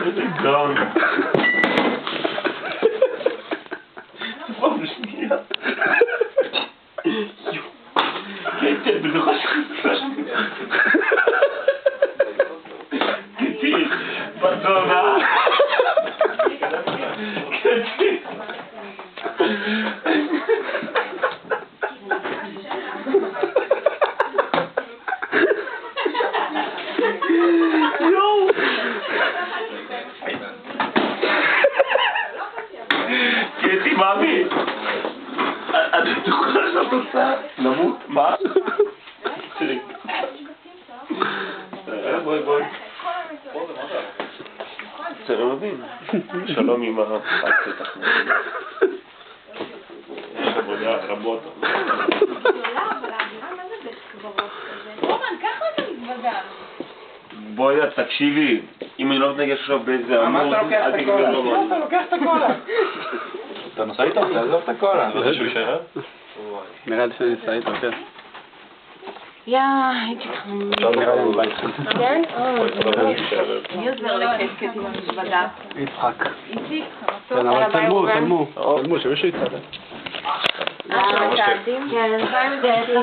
איזה גאון. פעם שנייה. קטי, בטוחה קטי, פרדונה. קטי. יואו. קטי, מאמי. את בטוחה שאת עושה? למות? מה? תראי. בואי. זה לא מבין. שלום עם הפחד תחמוד. יש עבודה רבות. רומן, ככה אתה מתוודע. בואי, תקשיבי. אם אני לא מתנגש עכשיו באיזה עמוד... מה אתה לוקח את הקולה? אתה לוקח את הקולה. אתה נוסע איתו? תעזוב את הקולה. לא חשוב שיירה? נראה לי שאני נוסע איתו, כן. הייתי נראה לי בית. כן? מי עוזר לקטקט עם המזוודה? יצחק. איציק? כן, אבל תלמו, שמישהו יצטרך. כן,